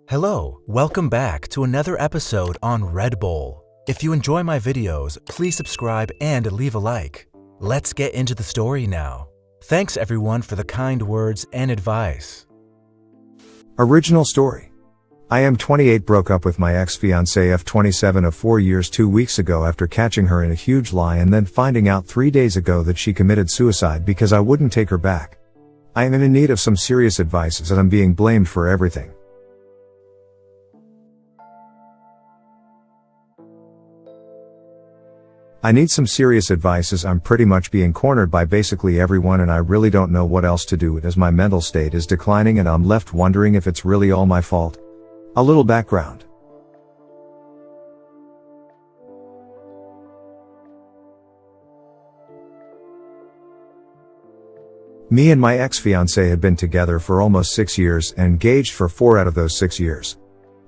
Hello, welcome back to another episode on Red Bull. If you enjoy my videos, please subscribe and leave a like. Let's get into the story now. Thanks everyone for the kind words and advice. Original story. I am 28, broke up with my ex-fiancée of 27 of 4 years 2 weeks ago after catching her in a huge lie and then finding out 3 days ago that she committed suicide because I wouldn't take her back. I am in need of some serious advice as I'm being blamed for everything. I need some serious advice as I'm pretty much being cornered by basically everyone and I really don't know what else to do as my mental state is declining and I'm left wondering if it's really all my fault. A little background. Me and my ex-fiancée had been together for almost 6 years and engaged for 4 out of those 6 years.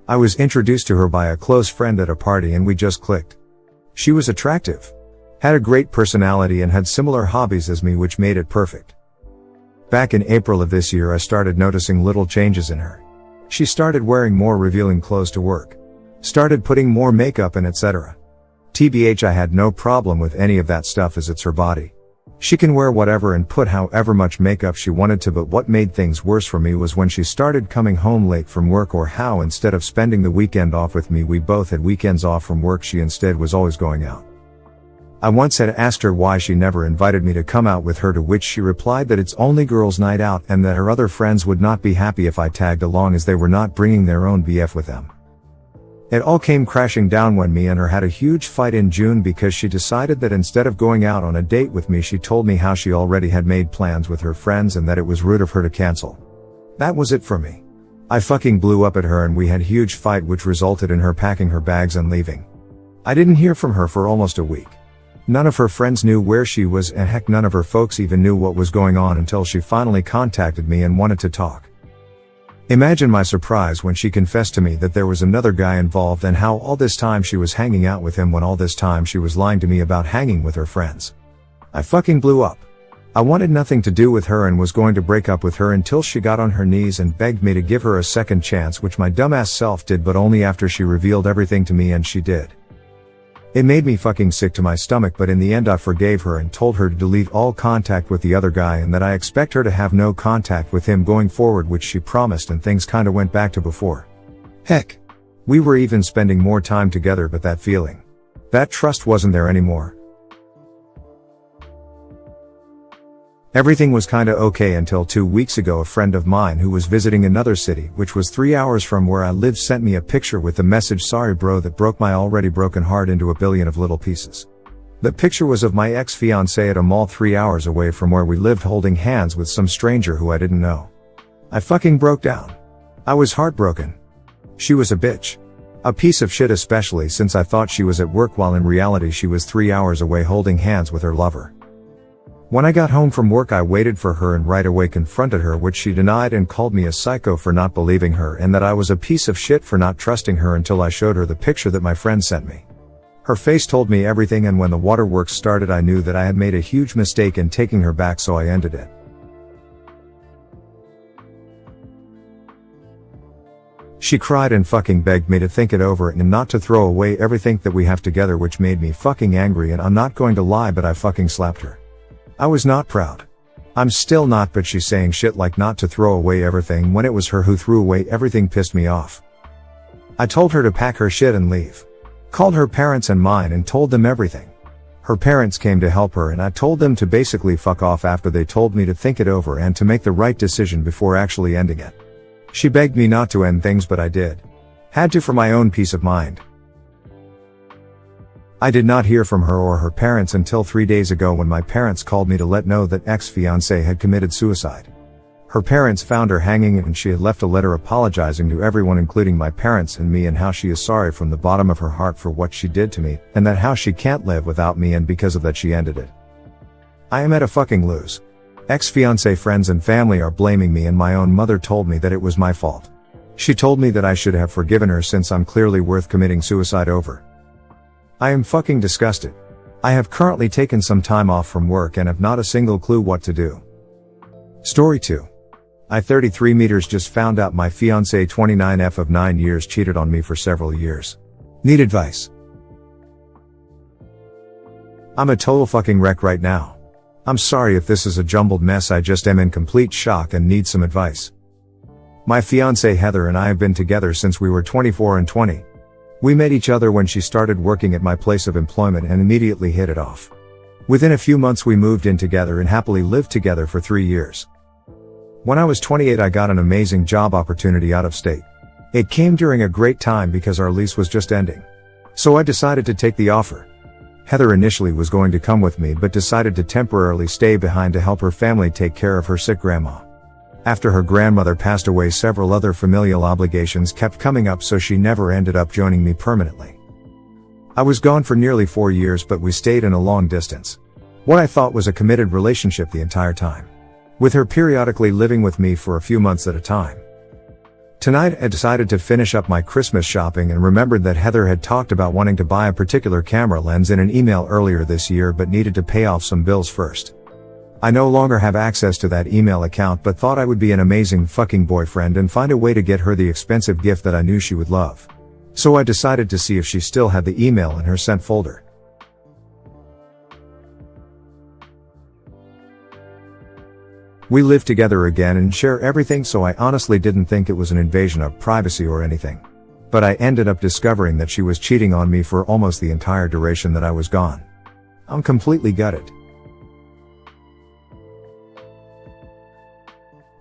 I was introduced to her by a close friend at a party and we just clicked. She was attractive, had a great personality and had similar hobbies as me, which made it perfect. Back in April of this year I started noticing little changes in her. She started wearing more revealing clothes to work, started putting more makeup and etc. TBH, I had no problem with any of that stuff as it's her body. She can wear whatever and put however much makeup she wanted to, but what made things worse for me was when she started coming home late from work, or how instead of spending the weekend off with me, we both had weekends off from work, she instead was always going out. I once had asked her why she never invited me to come out with her, to which she replied that it's only girls' night out and that her other friends would not be happy if I tagged along as they were not bringing their own BF with them. It all came crashing down when me and her had a huge fight in June because she decided that instead of going out on a date with me, she told me how she already had made plans with her friends and that it was rude of her to cancel. That was it for me. I fucking blew up at her and we had a huge fight which resulted in her packing her bags and leaving. I didn't hear from her for almost a week. None of her friends knew where she was and heck none of her folks even knew what was going on until she finally contacted me and wanted to talk. Imagine my surprise when she confessed to me that there was another guy involved and how all this time she was hanging out with him when all this time she was lying to me about hanging with her friends. I fucking blew up. I wanted nothing to do with her and was going to break up with her until she got on her knees and begged me to give her a second chance, which my dumbass self did, but only after she revealed everything to me, and she did. It made me fucking sick to my stomach, but in the end I forgave her and told her to delete all contact with the other guy and that I expect her to have no contact with him going forward, which she promised, and things kinda went back to before. Heck, we were even spending more time together, but that feeling, that trust wasn't there anymore. Everything was kinda okay until 2 weeks ago. A friend of mine who was visiting another city, which was 3 hours from where I lived, sent me a picture with the message, "Sorry bro," that broke my already broken heart into a billion of little pieces. The picture was of my ex-fiancée at a mall 3 hours away from where we lived, holding hands with some stranger who I didn't know. I fucking broke down. I was heartbroken. She was a bitch. A piece of shit, especially since I thought she was at work while in reality she was 3 hours away holding hands with her lover. When I got home from work I waited for her and right away confronted her, which she denied and called me a psycho for not believing her and that I was a piece of shit for not trusting her until I showed her the picture that my friend sent me. Her face told me everything, and when the waterworks started I knew that I had made a huge mistake in taking her back, so I ended it. She cried and fucking begged me to think it over and not to throw away everything that we have together, which made me fucking angry, and I'm not going to lie, but I fucking slapped her. I was not proud. I'm still not, but she's saying shit like not to throw away everything when it was her who threw away everything pissed me off. I told her to pack her shit and leave. Called her parents and mine and told them everything. Her parents came to help her and I told them to basically fuck off after they told me to think it over and to make the right decision before actually ending it. She begged me not to end things, but I did. Had to for my own peace of mind. I did not hear from her or her parents until 3 days ago when my parents called me to let know that ex-fiancée had committed suicide. Her parents found her hanging and she had left a letter apologizing to everyone, including my parents and me, and how she is sorry from the bottom of her heart for what she did to me, and that how she can't live without me, and because of that she ended it. I am at a fucking lose. Ex-fiancée friends and family are blaming me, and my own mother told me that it was my fault. She told me that I should have forgiven her since I'm clearly worth committing suicide over. I am fucking disgusted. I have currently taken some time off from work and have not a single clue what to do. Story 2. I 33 meters just found out my fiancé 29F of 9 years cheated on me for several years. Need advice. I'm a total fucking wreck right now. I'm sorry if this is a jumbled mess, I just am in complete shock and need some advice. My fiancée Heather and I have been together since we were 24 and 20. We met each other when she started working at my place of employment and immediately hit it off. Within a few months we moved in together and happily lived together for 3 years. When I was 28 I got an amazing job opportunity out of state. It came during a great time because our lease was just ending. So I decided to take the offer. Heather initially was going to come with me but decided to temporarily stay behind to help her family take care of her sick grandma. After her grandmother passed away, several other familial obligations kept coming up, so she never ended up joining me permanently. I was gone for nearly 4 years, but we stayed in a long distance. What I thought was a committed relationship the entire time, with her periodically living with me for a few months at a time. Tonight I decided to finish up my Christmas shopping and remembered that Heather had talked about wanting to buy a particular camera lens in an email earlier this year but needed to pay off some bills first. I no longer have access to that email account but thought I would be an amazing fucking boyfriend and find a way to get her the expensive gift that I knew she would love. So I decided to see if she still had the email in her sent folder. We live together again and share everything, so I honestly didn't think it was an invasion of privacy or anything. But I ended up discovering that she was cheating on me for almost the entire duration that I was gone. I'm completely gutted.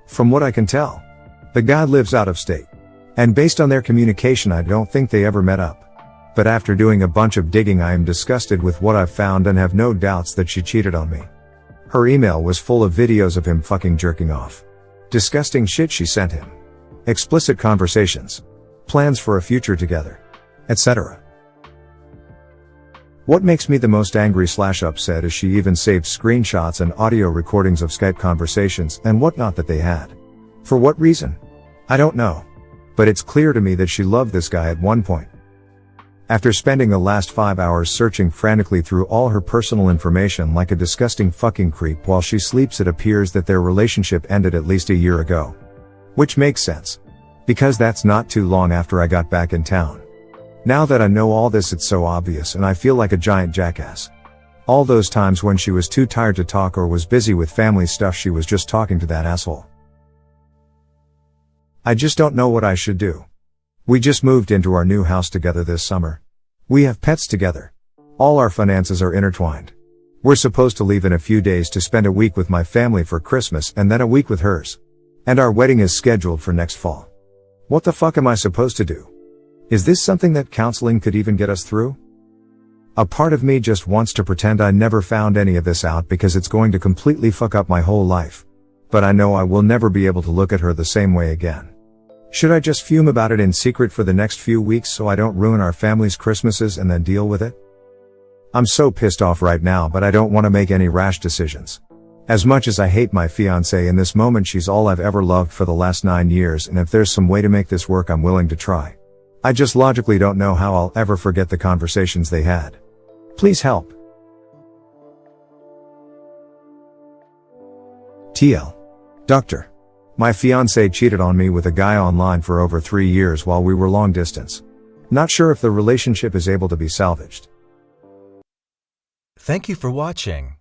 From what I can tell, the guy lives out of state. And based on their communication, I don't think they ever met up. But after doing a bunch of digging, I am disgusted with what I've found and have no doubts that she cheated on me. Her email was full of videos of him fucking jerking off. Disgusting shit she sent him. Explicit conversations. Plans for a future together. Etc. What makes me the most angry/upset is she even saved screenshots and audio recordings of Skype conversations and whatnot that they had. For what reason? I don't know. But it's clear to me that she loved this guy at one point. After spending the last 5 hours searching frantically through all her personal information like a disgusting fucking creep while she sleeps, it appears that their relationship ended at least a year ago. Which makes sense. Because that's not too long after I got back in town. Now that I know all this, it's so obvious and I feel like a giant jackass. All those times when she was too tired to talk or was busy with family stuff, she was just talking to that asshole. I just don't know what I should do. We just moved into our new house together this summer. We have pets together. All our finances are intertwined. We're supposed to leave in a few days to spend a week with my family for Christmas and then a week with hers. And our wedding is scheduled for next fall. What the fuck am I supposed to do? Is this something that counseling could even get us through? A part of me just wants to pretend I never found any of this out because it's going to completely fuck up my whole life. But I know I will never be able to look at her the same way again. Should I just fume about it in secret for the next few weeks so I don't ruin our family's Christmases and then deal with it? I'm so pissed off right now, but I don't want to make any rash decisions. As much as I hate my fiancée in this moment, she's all I've ever loved for the last 9 years, and if there's some way to make this work, I'm willing to try. I just logically don't know how I'll ever forget the conversations they had. Please help. TL. Doctor. My fiancé cheated on me with a guy online for over 3 years while we were long distance. Not sure if the relationship is able to be salvaged. Thank you for watching.